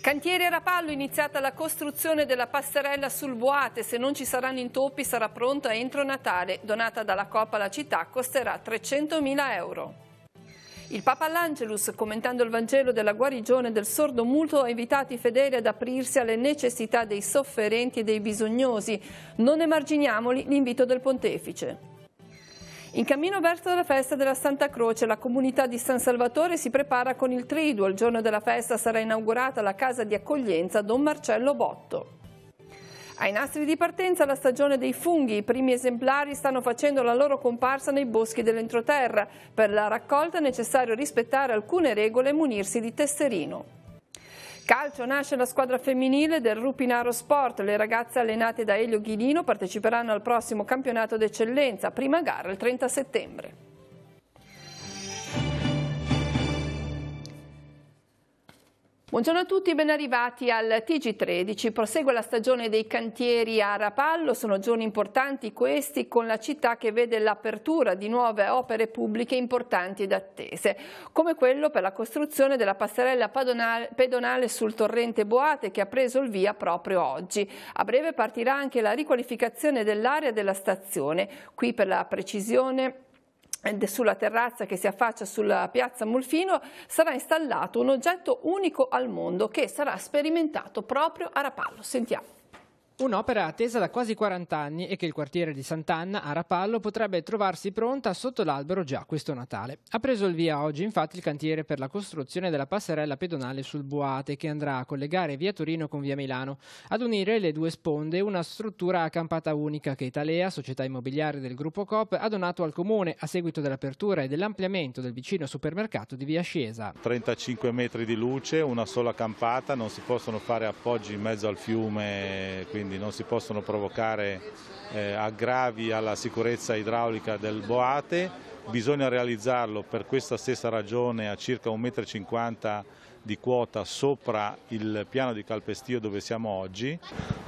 Cantieri a Rapallo, iniziata la costruzione della passerella sul Boate. Se non ci saranno intoppi sarà pronta entro Natale. Donata dalla Coop alla città, costerà 300.000 euro. Il Papa l'Angelus, commentando il Vangelo della guarigione del sordo muto, ha invitato i fedeli ad aprirsi alle necessità dei sofferenti e dei bisognosi. Non emarginiamoli, l'invito del Pontefice. In cammino verso la festa della Santa Croce, la comunità di San Salvatore si prepara con il Triduo. Il giorno della festa sarà inaugurata la casa di accoglienza Don Marcello Botto. Ai nastri di partenza la stagione dei funghi. I primi esemplari stanno facendo la loro comparsa nei boschi dell'entroterra. Per la raccolta è necessario rispettare alcune regole e munirsi di tesserino. Calcio, nasce la squadra femminile del Rupinaro Sport. Le ragazze allenate da Elio Ghilino parteciperanno al prossimo campionato d'eccellenza, prima gara il 30 settembre. Buongiorno a tutti e ben arrivati al TG13. Prosegue la stagione dei cantieri a Rapallo. Sono giorni importanti questi, con la città che vede l'apertura di nuove opere pubbliche importanti ed attese, come quello per la costruzione della passerella pedonale sul torrente Boate, che ha preso il via proprio oggi. A breve partirà anche la riqualificazione dell'area della stazione. Qui, per la precisione, sulla terrazza che si affaccia sulla piazza Molfino, sarà installato un oggetto unico al mondo che sarà sperimentato proprio a Rapallo. Sentiamo. Un'opera attesa da quasi 40 anni e che il quartiere di Sant'Anna a Rapallo potrebbe trovarsi pronta sotto l'albero già questo Natale. Ha preso il via oggi infatti il cantiere per la costruzione della passerella pedonale sul Boate, che andrà a collegare via Torino con via Milano. Ad unire le due sponde una struttura a campata unica che Italea, società immobiliare del gruppo Coop, ha donato al comune a seguito dell'apertura e dell'ampliamento del vicino supermercato di via Sciesa. 35 metri di luce, una sola campata, non si possono fare appoggi in mezzo al fiume, quindi non si possono provocare aggravi alla sicurezza idraulica del Boate. Bisogna realizzarlo per questa stessa ragione a circa 1,50 m di quota sopra il piano di calpestio dove siamo oggi.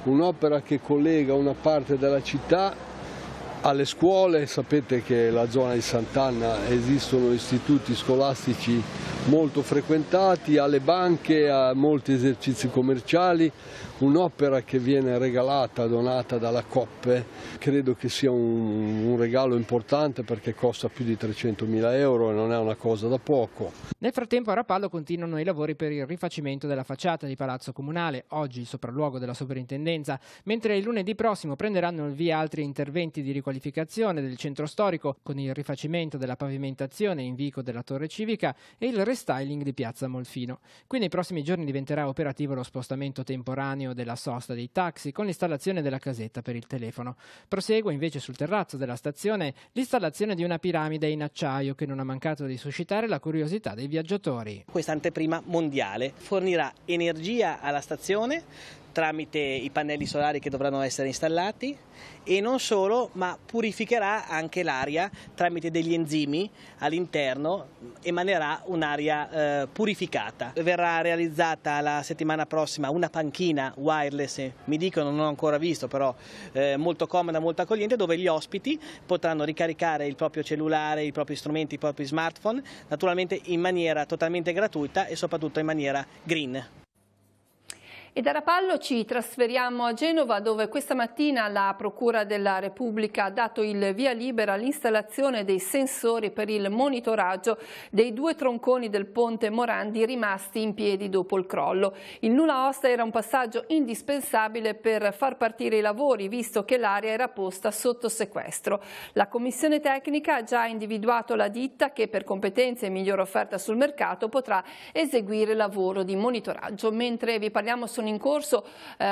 Un'opera che collega una parte della città alle scuole. Sapete che nella zona di Sant'Anna esistono istituti scolastici molto frequentati, alle banche, a molti esercizi commerciali. Un'opera che viene regalata, donata dalla Coop, credo che sia un regalo importante perché costa più di 300.000 euro e non è una cosa da poco. Nel frattempo a Rapallo continuano i lavori per il rifacimento della facciata di Palazzo Comunale, oggi il sopralluogo della soprintendenza, mentre il lunedì prossimo prenderanno il via altri interventi di riqualificazione del centro storico con il rifacimento della pavimentazione in vico della Torre Civica e il restyling di piazza Molfino. Qui nei prossimi giorni diventerà operativo lo spostamento temporaneo della sosta dei taxi con l'installazione della casetta per il telefono. Prosegue invece sul terrazzo della stazione l'installazione di una piramide in acciaio che non ha mancato di suscitare la curiosità dei viaggiatori. Questa anteprima mondiale fornirà energia alla stazione tramite i pannelli solari che dovranno essere installati e non solo, ma purificherà anche l'aria tramite degli enzimi all'interno, emanerà un'aria purificata. Verrà realizzata la settimana prossima una panchina wireless, mi dicono, non ho ancora visto, però molto comoda, molto accogliente, dove gli ospiti potranno ricaricare il proprio cellulare, i propri strumenti, i propri smartphone, naturalmente in maniera totalmente gratuita e soprattutto in maniera green. E da Rapallo ci trasferiamo a Genova, dove questa mattina la Procura della Repubblica ha dato il via libera all'installazione dei sensori per il monitoraggio dei due tronconi del ponte Morandi rimasti in piedi dopo il crollo. Il nulla osta era un passaggio indispensabile per far partire i lavori, visto che l'area era posta sotto sequestro. La Commissione tecnica ha già individuato la ditta che, per competenze e migliore offerta sul mercato, potrà eseguire lavoro di monitoraggio. Mentre vi parliamo, sono in corso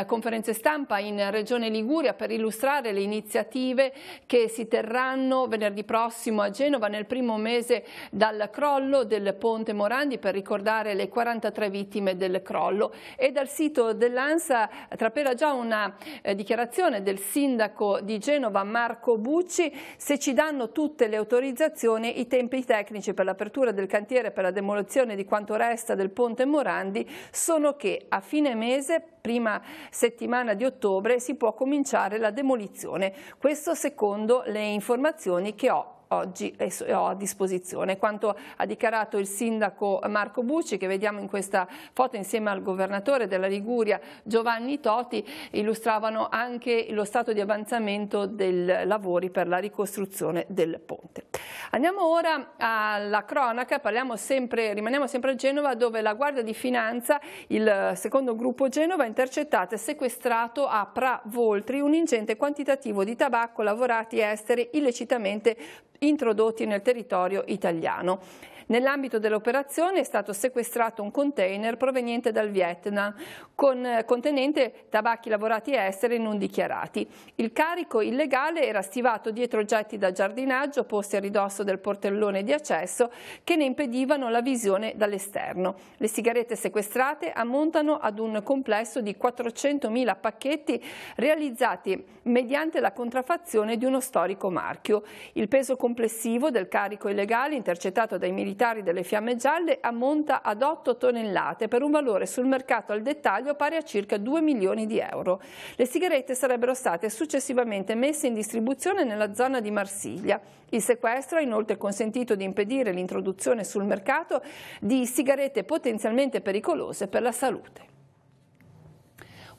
conferenze stampa in Regione Liguria per illustrare le iniziative che si terranno venerdì prossimo a Genova nel primo mese dal crollo del ponte Morandi, per ricordare le 43 vittime del crollo. E dal sito dell'ANSA trapela già una dichiarazione del sindaco di Genova Marco Bucci: se ci danno tutte le autorizzazioni, i tempi tecnici per l'apertura del cantiere per la demolizione di quanto resta del ponte Morandi sono che a fine mese, prima settimana di ottobre, si può cominciare la demolizione. Questo secondo le informazioni che ho oggi ho a disposizione. Quanto ha dichiarato il sindaco Marco Bucci, che vediamo in questa foto insieme al governatore della Liguria Giovanni Toti, illustravano anche lo stato di avanzamento dei lavori per la ricostruzione del ponte. Andiamo ora alla cronaca, rimaniamo sempre a Genova, dove la Guardia di Finanza, il secondo gruppo Genova, ha intercettato e sequestrato a Pra Voltri un ingente quantitativo di tabacco, lavorati esteri illecitamente introdotti nel territorio italiano. Nell'ambito dell'operazione è stato sequestrato un container proveniente dal Vietnam contenente tabacchi lavorati esteri non dichiarati. Il carico illegale era stivato dietro oggetti da giardinaggio posti a ridosso del portellone di accesso che ne impedivano la visione dall'esterno. Le sigarette sequestrate ammontano ad un complesso di 400.000 pacchetti realizzati mediante la contraffazione di uno storico marchio. Il peso complessivo del carico illegale intercettato dai militari delle Fiamme Gialle ammonta ad 8 tonnellate per un valore sul mercato al dettaglio pari a circa 2 milioni di euro. Le sigarette sarebbero state successivamente messe in distribuzione nella zona di Marsiglia. Il sequestro ha inoltre consentito di impedire l'introduzione sul mercato di sigarette potenzialmente pericolose per la salute.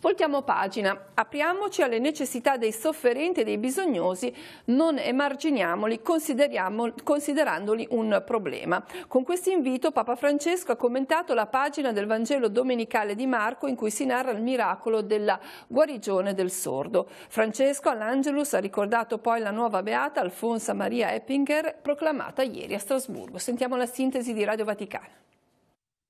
Voltiamo pagina, apriamoci alle necessità dei sofferenti e dei bisognosi, non emarginiamoli considerandoli un problema. Con questo invito Papa Francesco ha commentato la pagina del Vangelo domenicale di Marco in cui si narra il miracolo della guarigione del sordo. Francesco all'Angelus ha ricordato poi la nuova beata Alfonsa Maria Eppinger, proclamata ieri a Strasburgo. Sentiamo la sintesi di Radio Vaticana.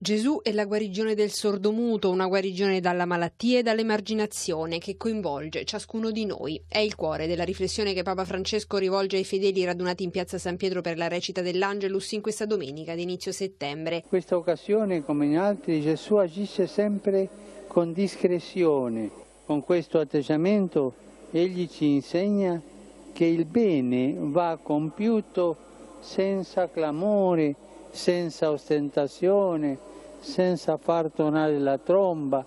Gesù è la guarigione del sordomuto, una guarigione dalla malattia e dall'emarginazione che coinvolge ciascuno di noi. È il cuore della riflessione che Papa Francesco rivolge ai fedeli radunati in piazza San Pietro per la recita dell'Angelus in questa domenica di inizio settembre. In questa occasione, come in altri, Gesù agisce sempre con discrezione. Con questo atteggiamento egli ci insegna che il bene va compiuto senza clamore, senza ostentazione, senza far tonare la tromba,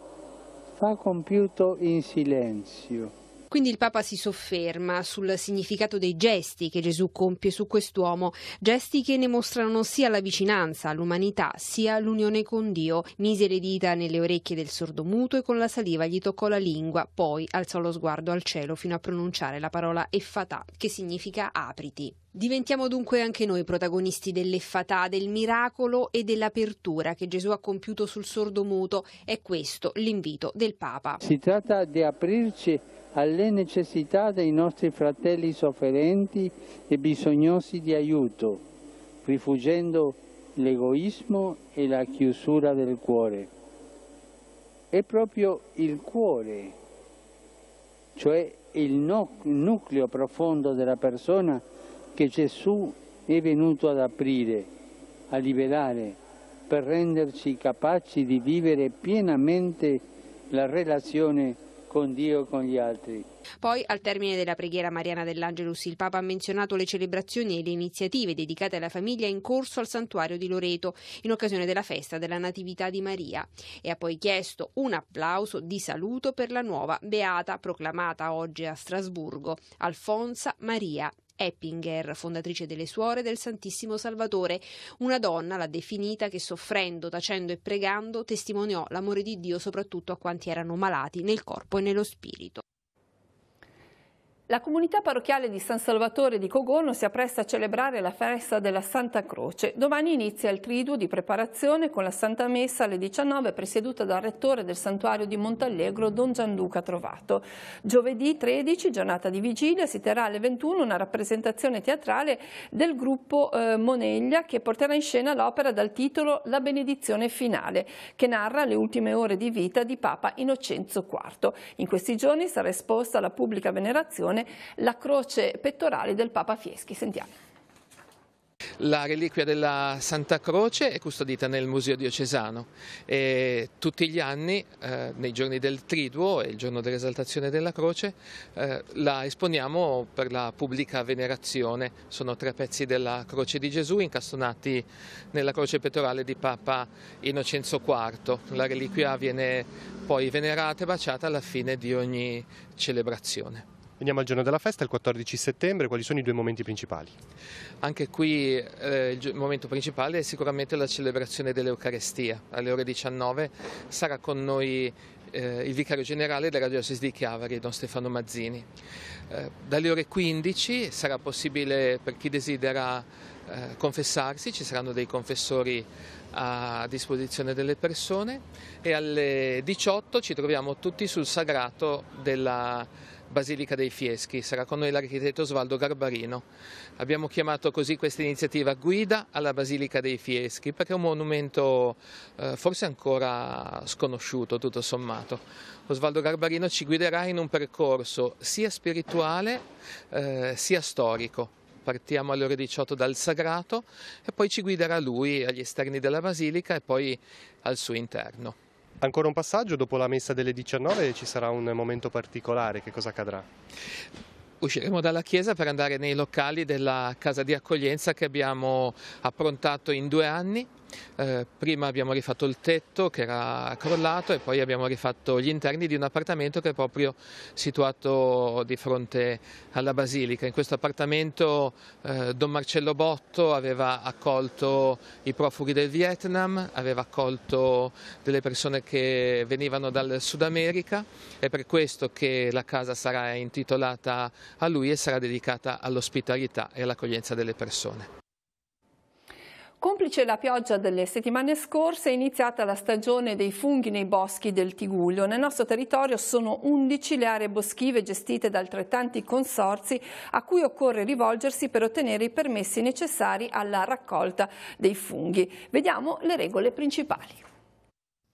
va compiuto in silenzio. Quindi il Papa si sofferma sul significato dei gesti che Gesù compie su quest'uomo, gesti che ne mostrano sia la vicinanza all'umanità sia l'unione con Dio. Mise le dita nelle orecchie del sordomuto e con la saliva gli toccò la lingua, poi alzò lo sguardo al cielo fino a pronunciare la parola Effatà, che significa apriti. Diventiamo dunque anche noi protagonisti dell'Effatà, del miracolo e dell'apertura che Gesù ha compiuto sul sordomuto. È questo l'invito del Papa. Si tratta di aprirci alle necessità dei nostri fratelli sofferenti e bisognosi di aiuto, rifuggendo l'egoismo e la chiusura del cuore. È proprio il cuore, cioè il nucleo profondo della persona, che Gesù è venuto ad aprire, a liberare, per renderci capaci di vivere pienamente la relazione con Dio e con gli altri. Poi, al termine della preghiera mariana dell'Angelus, il Papa ha menzionato le celebrazioni e le iniziative dedicate alla famiglia in corso al santuario di Loreto, in occasione della festa della Natività di Maria, e ha poi chiesto un applauso di saluto per la nuova beata proclamata oggi a Strasburgo, Alfonsa Maria Eppinger, fondatrice delle Suore del Santissimo Salvatore. Una donna, l'ha definita, che soffrendo, tacendo e pregando testimoniò l'amore di Dio soprattutto a quanti erano malati nel corpo e nello spirito. La comunità parrocchiale di San Salvatore di Cogorno si appresta a celebrare la festa della Santa Croce. Domani inizia il triduo di preparazione con la Santa Messa alle 19, presieduta dal rettore del santuario di Montallegro, Don Gianluca Trovato. Giovedì 13, giornata di vigilia, si terrà alle 21 una rappresentazione teatrale del gruppo Moneglia, che porterà in scena l'opera dal titolo La benedizione finale, che narra le ultime ore di vita di Papa Innocenzo IV. In questi giorni sarà esposta alla pubblica venerazione la croce pettorale del Papa Fieschi. Sentiamo. La reliquia della Santa Croce è custodita nel Museo Diocesano e tutti gli anni, nei giorni del Triduo e il giorno dell'esaltazione della Croce, la esponiamo per la pubblica venerazione. Sono 3 pezzi della Croce di Gesù incastonati nella croce pettorale di Papa Innocenzo IV. La reliquia viene poi venerata e baciata alla fine di ogni celebrazione. Veniamo al giorno della festa, il 14 settembre, quali sono i due momenti principali? Anche qui il momento principale è sicuramente la celebrazione dell'Eucarestia. Alle ore 19 sarà con noi il vicario generale della diocesi di Chiavari, Don Stefano Mazzini. Dalle ore 15 sarà possibile per chi desidera confessarsi, ci saranno dei confessori a disposizione delle persone e alle 18 ci troviamo tutti sul sagrato della Basilica dei Fieschi. Sarà con noi l'architetto Osvaldo Garbarino. Abbiamo chiamato così questa iniziativa Guida alla Basilica dei Fieschi perché è un monumento forse ancora sconosciuto tutto sommato. Osvaldo Garbarino ci guiderà in un percorso sia spirituale sia storico. Partiamo alle ore 18 dal sagrato e poi ci guiderà lui agli esterni della Basilica e poi al suo interno. Ancora un passaggio, dopo la messa delle 19 ci sarà un momento particolare, che cosa accadrà? Usciremo dalla chiesa per andare nei locali della casa di accoglienza che abbiamo approntato in 2 anni. Prima abbiamo rifatto il tetto che era crollato e poi abbiamo rifatto gli interni di un appartamento che è proprio situato di fronte alla Basilica. In questo appartamento Don Marcello Botto aveva accolto i profughi del Vietnam, aveva accolto delle persone che venivano dal Sud America, è per questo che la casa sarà intitolata a lui e sarà dedicata all'ospitalità e all'accoglienza delle persone. Complice la pioggia delle settimane scorse è iniziata la stagione dei funghi nei boschi del Tigullio. Nel nostro territorio sono 11 le aree boschive gestite da altrettanti consorzi a cui occorre rivolgersi per ottenere i permessi necessari alla raccolta dei funghi. Vediamo le regole principali.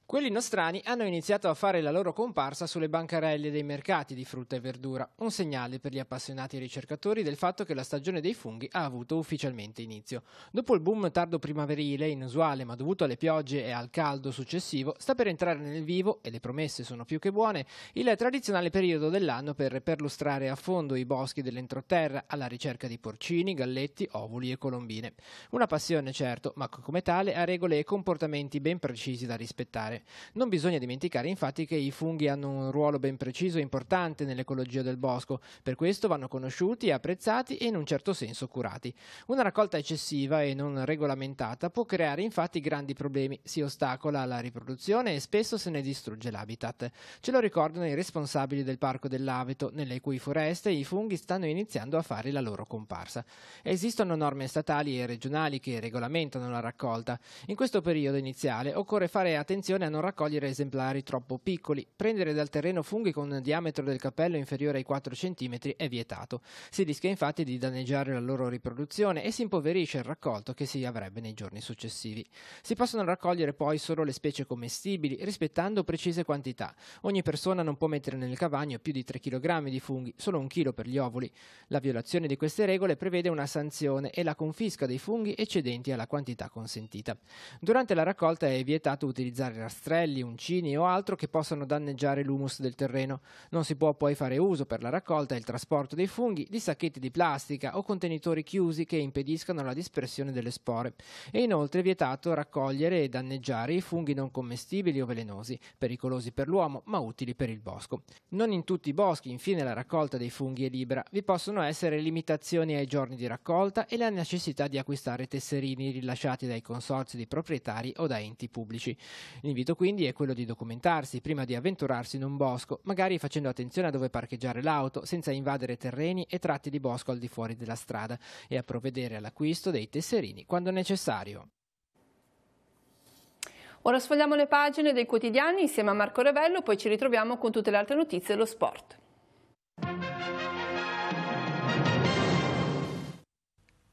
Quelli nostrani hanno iniziato a fare la loro comparsa sulle bancarelle dei mercati di frutta e verdura, un segnale per gli appassionati ricercatori del fatto che la stagione dei funghi ha avuto ufficialmente inizio. Dopo il boom tardo primaverile, inusuale ma dovuto alle piogge e al caldo successivo, sta per entrare nel vivo, e le promesse sono più che buone, il tradizionale periodo dell'anno per perlustrare a fondo i boschi dell'entroterra alla ricerca di porcini, galletti, ovuli e colombine. Una passione certo, ma come tale ha regole e comportamenti ben precisi da rispettare. Non bisogna dimenticare infatti che i funghi hanno un ruolo ben preciso e importante nell'ecologia del bosco, per questo vanno conosciuti, apprezzati e in un certo senso curati. Una raccolta eccessiva e non regolamentata può creare infatti grandi problemi, si ostacola la riproduzione e spesso se ne distrugge l'habitat. Ce lo ricordano i responsabili del Parco dell'Aveto, nelle cui foreste i funghi stanno iniziando a fare la loro comparsa. Esistono norme statali e regionali che regolamentano la raccolta. In questo periodo iniziale occorre fare attenzione a non raccogliere esemplari troppo piccoli. Prendere dal terreno funghi con un diametro del cappello inferiore ai 4 cm è vietato. Si rischia infatti di danneggiare la loro riproduzione e si impoverisce il raccolto che si avrebbe nei giorni successivi. Si possono raccogliere poi solo le specie commestibili, rispettando precise quantità. Ogni persona non può mettere nel cavagno più di 3 kg di funghi, solo 1 chilo per gli ovuli. La violazione di queste regole prevede una sanzione e la confisca dei funghi eccedenti alla quantità consentita. Durante la raccolta è vietato utilizzare rastrelli, uncini o altro che possano danneggiare l'humus del terreno. Non si può poi fare uso per la raccolta e il trasporto dei funghi di sacchetti di plastica o contenitori chiusi che impediscano la dispersione delle spore. E inoltre è vietato raccogliere e danneggiare i funghi non commestibili o velenosi, pericolosi per l'uomo ma utili per il bosco. Non in tutti i boschi, infine, la raccolta dei funghi è libera. Vi possono essere limitazioni ai giorni di raccolta e la necessità di acquistare tesserini rilasciati dai consorzi di proprietari o da enti pubblici. L'invito quindi è quello di documentarsi prima di avventurarsi in un bosco, magari facendo attenzione a dove parcheggiare l'auto senza invadere terreni e tratti di bosco al di fuori della strada e a provvedere all'acquisto dei tesserini quando necessario. Ora sfogliamo le pagine dei quotidiani insieme a Marco Revello, poi ci ritroviamo con tutte le altre notizie dello sport.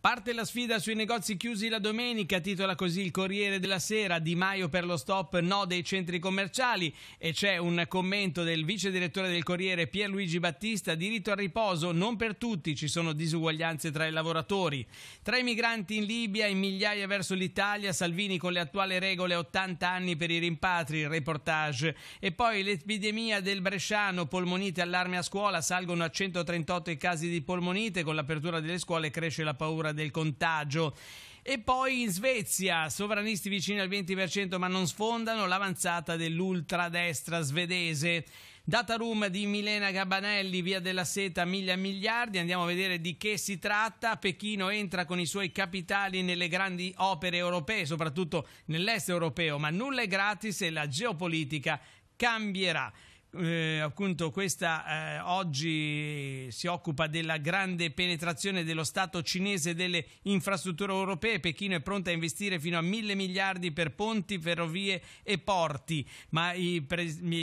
Parte la sfida sui negozi chiusi la domenica, titola così il Corriere della Sera. Di Maio per lo stop no dei centri commerciali, e c'è un commento del vice direttore del Corriere Pierluigi Battista: diritto al riposo non per tutti, ci sono disuguaglianze tra i lavoratori. Tra i migranti in Libia, in migliaia verso l'Italia, Salvini con le attuali regole 80 anni per i rimpatri, il reportage. E poi l'epidemia del bresciano, polmonite, allarme a scuola, salgono a 138 i casi di polmonite, con l'apertura delle scuole cresce la paura del contagio. E poi in Svezia, sovranisti vicini al 20% ma non sfondano, l'avanzata dell'ultradestra svedese. Data room di Milena Gabanelli, via della Seta, 1000 miliardi. Andiamo a vedere di che si tratta. Pechino entra con i suoi capitali nelle grandi opere europee, soprattutto nell'est europeo, ma nulla è gratis e la geopolitica cambierà. Appunto questa oggi si occupa della grande penetrazione dello Stato cinese delle infrastrutture europee. Pechino è pronta a investire fino a 1000 miliardi per ponti, ferrovie e porti, ma i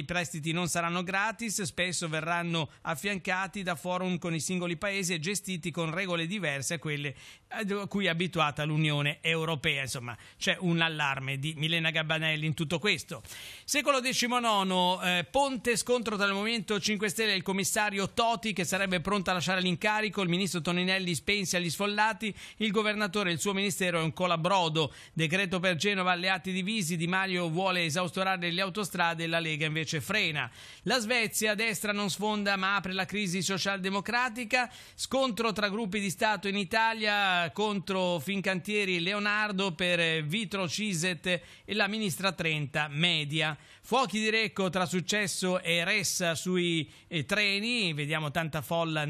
prestiti non saranno gratis, spesso verranno affiancati da forum con i singoli paesi e gestiti con regole diverse a quelle a cui è abituata l'Unione Europea. Insomma, c'è un allarme di Milena Gabanelli in tutto questo. Secolo XIX, ponte scontro tra il Movimento 5 Stelle e il commissario Toti, che sarebbe pronto a lasciare l'incarico. Il ministro Toninelli spense agli sfollati, il governatore e il suo ministero è un colabrodo. Decreto per Genova, alleati divisi, Di Maio vuole esautorare le autostrade e la Lega invece frena. La Svezia, destra non sfonda ma apre la crisi socialdemocratica, scontro tra gruppi di Stato in Italia contro Fincantieri Leonardo per Vitro Ciset e la ministra Trenta Media. Fuochi di Recco tra successo e ressa sui treni, vediamo tanta folla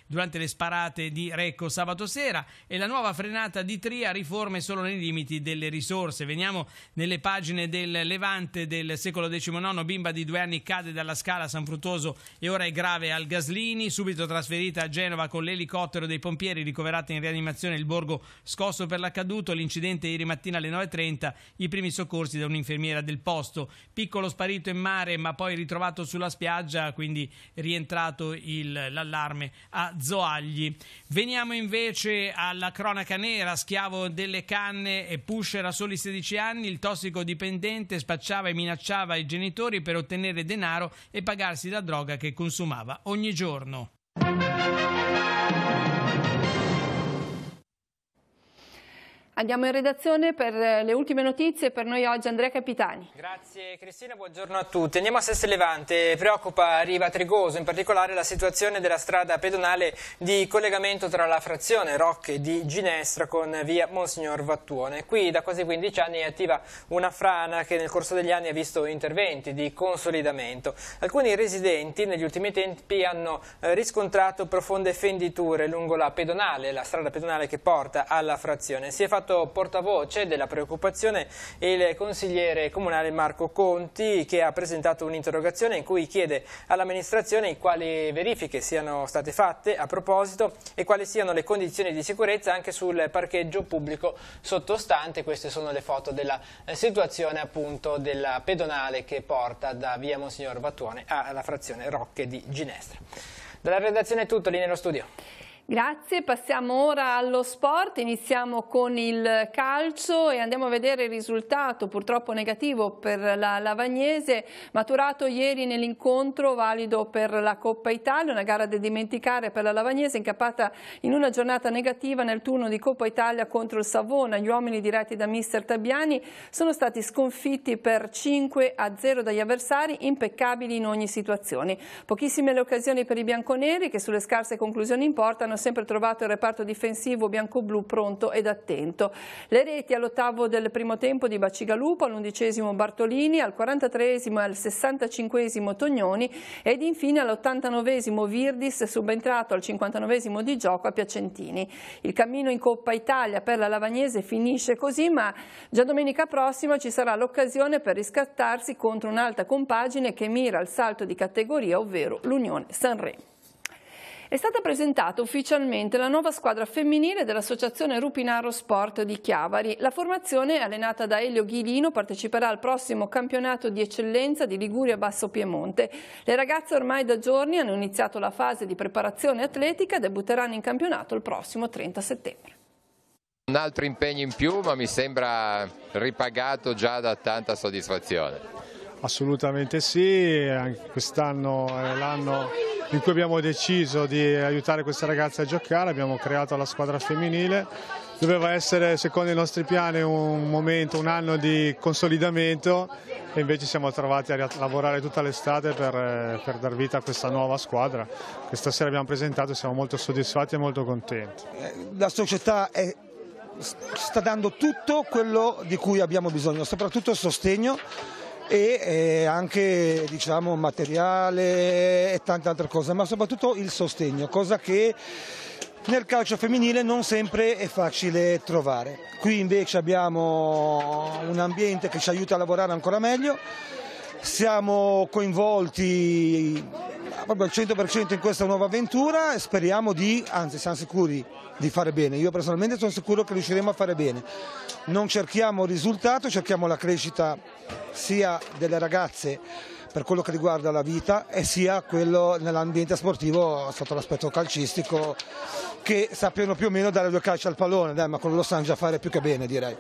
durante le sparate di Recco sabato sera, e la nuova frenata di Tria, riforme solo nei limiti delle risorse. Veniamo nelle pagine del Levante del secolo XIX, bimba di 2 anni cade dalla scala a San Fruttuoso e ora è grave al Gaslini, subito trasferita a Genova con l'elicottero dei pompieri, ricoverata in rianimazione il borgo scosso per l'accaduto. L'incidente ieri mattina alle 9:30, i primi soccorsi da un'infermiera del posto. Piccolo sparito in mare ma poi ritrovato sulla spiaggia, quindi rientrato l'allarme a Zoagli. Veniamo invece alla cronaca nera. Schiavo delle canne e pusher a soli 16 anni, il tossicodipendente spacciava e minacciava i genitori per ottenere denaro e pagarsi la droga che consumava ogni giorno. Andiamo in redazione per le ultime notizie. Per noi oggi Andrea Capitani. Grazie Cristina, buongiorno a tutti. Andiamo a Seste Levante. Preoccupa Riva Trigoso, in particolare la situazione della strada pedonale di collegamento tra la frazione Rocche di Ginestra con via Monsignor Vattuone. Qui da quasi 15 anni è attiva una frana che nel corso degli anni ha visto interventi di consolidamento. Alcuni residenti negli ultimi tempi hanno riscontrato profonde fenditure lungo la strada pedonale che porta alla frazione. Si è fatto portavoce della preoccupazione il consigliere comunale Marco Conti, che ha presentato un'interrogazione in cui chiede all'amministrazione quali verifiche siano state fatte a proposito e quali siano le condizioni di sicurezza anche sul parcheggio pubblico sottostante. Queste sono le foto della situazione appunto della pedonale che porta da via Monsignor Vattuone alla frazione Rocche di Ginestra. Dalla redazione è tutto, lì nello studio. Grazie, passiamo ora allo sport, iniziamo con il calcio e andiamo a vedere il risultato purtroppo negativo per la Lavagnese, maturato ieri nell'incontro valido per la Coppa Italia, una gara da dimenticare per la Lavagnese, incappata in una giornata negativa nel turno di Coppa Italia contro il Savona. Gli uomini diretti da mister Tabiani sono stati sconfitti per 5-0 dagli avversari, impeccabili in ogni situazione. Pochissime le occasioni per i bianconeri che sulle scarse conclusioni importano sempre trovato il reparto difensivo bianco-blu pronto ed attento. Le reti all'8° del primo tempo di Bacigalupo, all'11° Bartolini, al 43° e al 65° Tognoni ed infine all'89° Virdis, subentrato al 59° di gioco a Piacentini. Il cammino in Coppa Italia per la Lavagnese finisce così, ma già domenica prossima ci sarà l'occasione per riscattarsi contro un'alta compagine che mira al salto di categoria, ovvero l'Unione Sanremo. È stata presentata ufficialmente la nuova squadra femminile dell'Associazione Rupinaro Sport di Chiavari. La formazione, allenata da Elio Ghilino, parteciperà al prossimo campionato di eccellenza di Liguria Basso Piemonte. Le ragazze ormai da giorni hanno iniziato la fase di preparazione atletica e debutteranno in campionato il prossimo 30 settembre. Un altro impegno in più, ma mi sembra ripagato già da tanta soddisfazione. Assolutamente sì, anche quest'anno è l'anno in cui abbiamo deciso di aiutare queste ragazze a giocare, abbiamo creato la squadra femminile, doveva essere secondo i nostri piani un anno di consolidamento e invece siamo trovati a lavorare tutta l'estate per dar vita a questa nuova squadra. Questa sera abbiamo presentato e siamo molto soddisfatti e molto contenti. La società è sta dando tutto quello di cui abbiamo bisogno, soprattutto il sostegno e anche diciamo materiale e tante altre cose, ma soprattutto il sostegno, cosa che nel calcio femminile non sempre è facile trovare. Qui invece abbiamo un ambiente che ci aiuta a lavorare ancora meglio, siamo coinvolti proprio al 100% in questa nuova avventura e speriamo anzi siamo sicuri di fare bene. Io personalmente sono sicuro che riusciremo a fare bene. Non cerchiamo il risultato, cerchiamo la crescita sia delle ragazze per quello che riguarda la vita e sia quello nell'ambiente sportivo sotto l'aspetto calcistico, che sappiano più o meno dare 2 calci al pallone, ma quello lo sanno già fare più che bene, direi.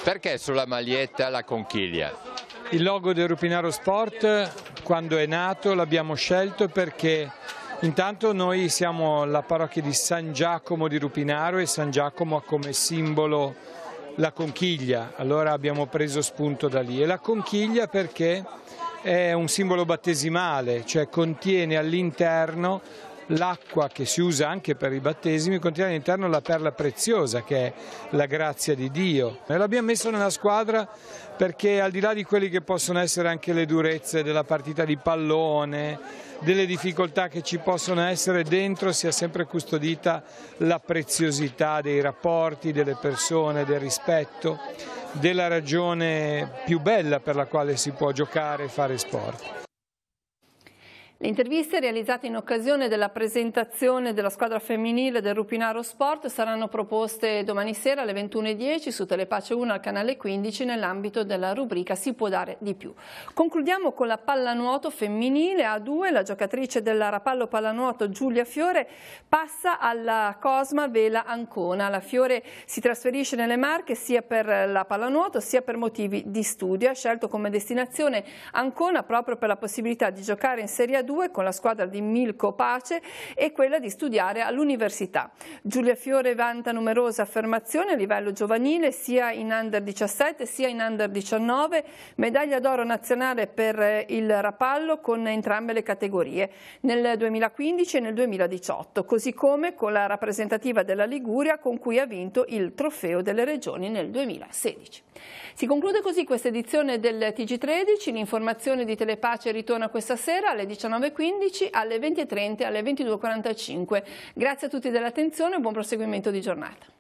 Perché sulla maglietta la conchiglia? Il logo del Rupinaro Sport, quando è nato, l'abbiamo scelto perché intanto noi siamo la parrocchia di San Giacomo di Rupinaro e San Giacomo ha come simbolo la conchiglia, allora abbiamo preso spunto da lì. E la conchiglia perché è un simbolo battesimale, cioè contiene all'interno l'acqua che si usa anche per i battesimi, contiene all'interno la perla preziosa che è la grazia di Dio. E l'abbiamo messo nella squadra perché al di là di quelli che possono essere anche le durezze della partita di pallone, delle difficoltà che ci possono essere, dentro sia sempre custodita la preziosità dei rapporti, delle persone, del rispetto, della ragione più bella per la quale si può giocare e fare sport. Le interviste realizzate in occasione della presentazione della squadra femminile del Rupinaro Sport saranno proposte domani sera alle 21:10 su Telepace 1 al canale 15 nell'ambito della rubrica Si può dare di più. Concludiamo con la pallanuoto femminile A2. La giocatrice della Rapallo Pallanuoto Giulia Fiore passa alla Cosma Vela Ancona. La Fiore si trasferisce nelle Marche sia per la pallanuoto sia per motivi di studio. Ha scelto come destinazione Ancona proprio per la possibilità di giocare in Serie A2 con la squadra di Milko Pace e quella di studiare all'università. Giulia Fiore vanta numerose affermazioni a livello giovanile sia in Under 17 sia in Under 19, medaglia d'oro nazionale per il Rapallo con entrambe le categorie nel 2015 e nel 2018, così come con la rappresentativa della Liguria con cui ha vinto il trofeo delle regioni nel 2016. Si conclude così questa edizione del TG13, l'informazione di Telepace ritorna questa sera alle 19:15, alle 20:30 e alle 22:45. Grazie a tutti dell'attenzione e buon proseguimento di giornata.